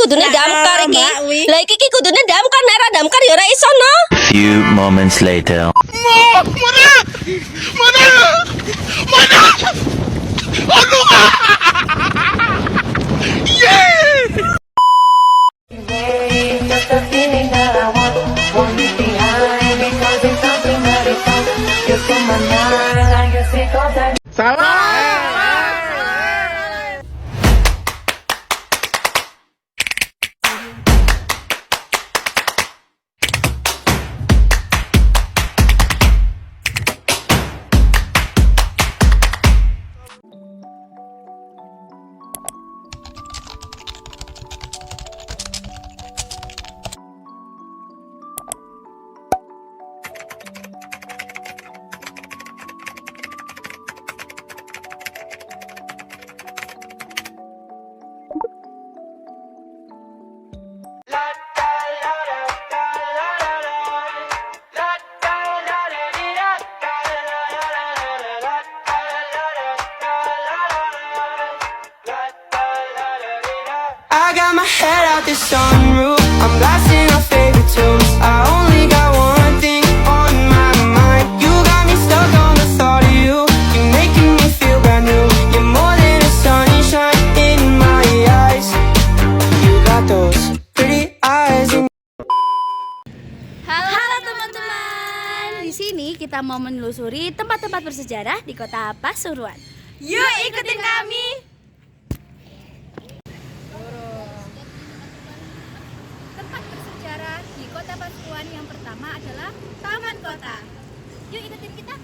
kudune damkar iki. Lah iki kudune damkar, nek ora damkar ya ora iso no. Few moments later. I got my head out the sunroof. I'm blasting our favorite tunes. I only got one thing on my mind. You got me stuck on the thought of you. You're making me feel brand new. You're more than a sunshine in my eyes. You got those pretty eyes. Halo teman-teman, di sini kita mau menelusuri tempat-tempat bersejarah di kota Pasuruan. Yuk ikutin kami. Tempat bersejarah di kota Pasuruan yang pertama adalah Taman Kota. Yuk ikutin kita.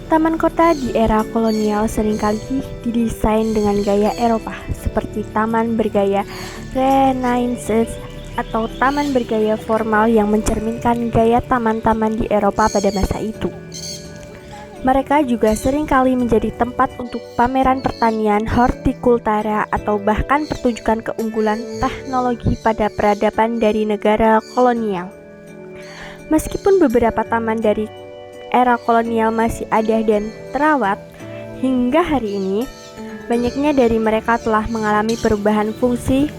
Taman kota di era kolonial seringkali didesain dengan gaya Eropa, seperti taman bergaya Renaissance atau taman bergaya formal yang mencerminkan gaya taman-taman di Eropa pada masa itu. Mereka juga seringkali menjadi tempat untuk pameran pertanian, hortikultura, atau bahkan pertunjukan keunggulan teknologi pada peradaban dari negara kolonial. Meskipun beberapa taman dari era kolonial masih ada dan terawat hingga hari ini, banyaknya dari mereka telah mengalami perubahan fungsi,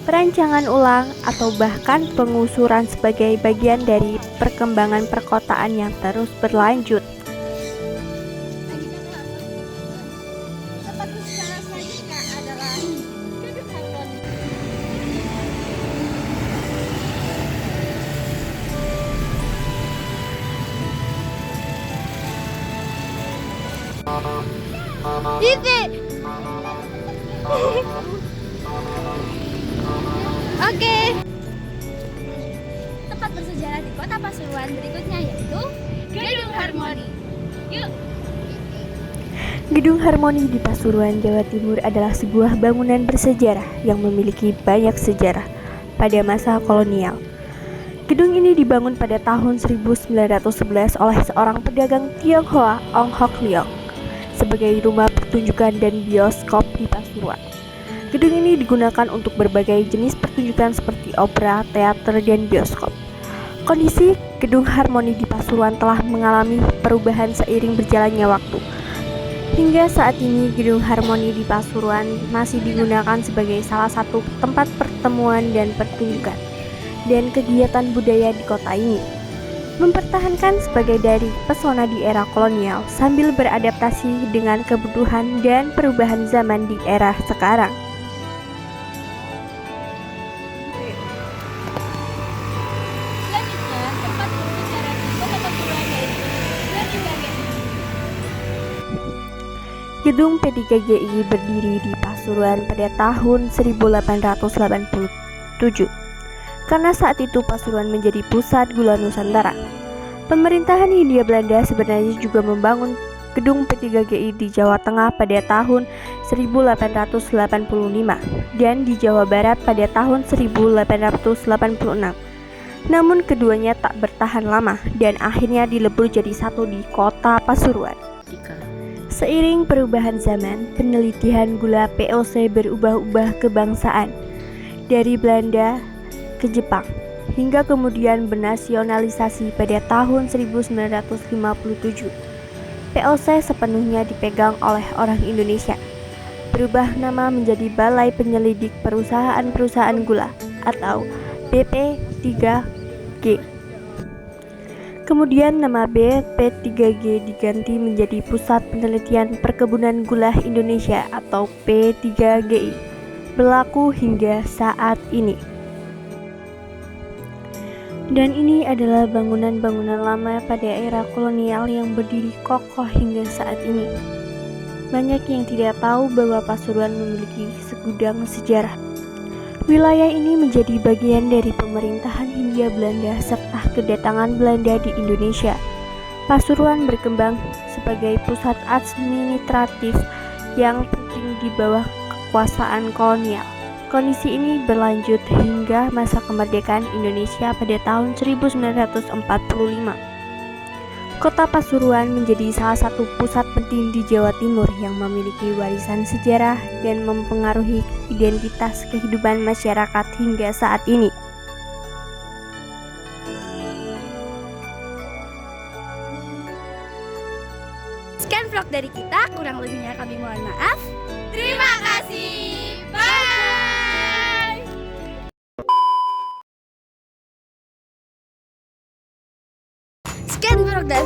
perancangan ulang, atau bahkan pengusuran sebagai bagian dari perkembangan perkotaan yang terus berlanjut. Tempat bersejarah selanjutnya adalah Gedung Harmoni. Oke. Tempat bersejarah di kota Pasuruan berikutnya yaitu Gedung Harmoni. Yuk. Gedung Harmoni di Pasuruan, Jawa Timur adalah sebuah bangunan bersejarah yang memiliki banyak sejarah pada masa kolonial. Gedung ini dibangun pada tahun 1911 oleh seorang pedagang Tionghoa, Ong Hok Leong, sebagai rumah pertunjukan dan bioskop di Pasuruan. Gedung ini digunakan untuk berbagai jenis pertunjukan seperti opera, teater, dan bioskop. Kondisi Gedung Harmoni di Pasuruan telah mengalami perubahan seiring berjalannya waktu. Hingga saat ini, Gedung Harmoni di Pasuruan masih digunakan sebagai salah satu tempat pertemuan dan pertunjukan dan kegiatan budaya di kota ini, mempertahankan sebagai dari pesona di era kolonial sambil beradaptasi dengan kebutuhan dan perubahan zaman di era sekarang. Selanjutnya, tempat bersejarah di kota Pasuruan yaitu P3GI. Gedung P3GI berdiri di Pasuruan pada tahun 1887. Karena saat itu Pasuruan menjadi pusat gula Nusantara. Pemerintahan Hindia Belanda sebenarnya juga membangun gedung P3GI di Jawa Tengah pada tahun 1885 dan di Jawa Barat pada tahun 1886. Namun keduanya tak bertahan lama dan akhirnya dilebur jadi satu di kota Pasuruan. Seiring perubahan zaman, penelitian gula POC berubah-ubah kebangsaan dari Belanda ke Jepang hingga kemudian bernasionalisasi pada tahun 1957. POC sepenuhnya dipegang oleh orang Indonesia. berubah nama menjadi Balai Penyelidik Perusahaan-Perusahaan Gula atau BP3G. Kemudian nama BP3G diganti menjadi Pusat Penelitian Perkebunan Gula Indonesia atau P3GI, berlaku hingga saat ini. Dan ini adalah bangunan-bangunan lama pada era kolonial yang berdiri kokoh hingga saat ini. Banyak yang tidak tahu bahwa Pasuruan memiliki segudang sejarah. Wilayah ini menjadi bagian dari pemerintahan Hindia Belanda serta kedatangan Belanda di Indonesia. Pasuruan berkembang sebagai pusat administratif yang penting di bawah kekuasaan kolonial. Kondisi ini berlanjut hingga masa kemerdekaan Indonesia pada tahun 1945. Kota Pasuruan menjadi salah satu pusat penting di Jawa Timur yang memiliki warisan sejarah dan mempengaruhi identitas kehidupan masyarakat hingga saat ini. Sekian vlog dari kita, kurang lebihnya kami mohon maaf. Terima kasih. Bye. Sekian vlog dari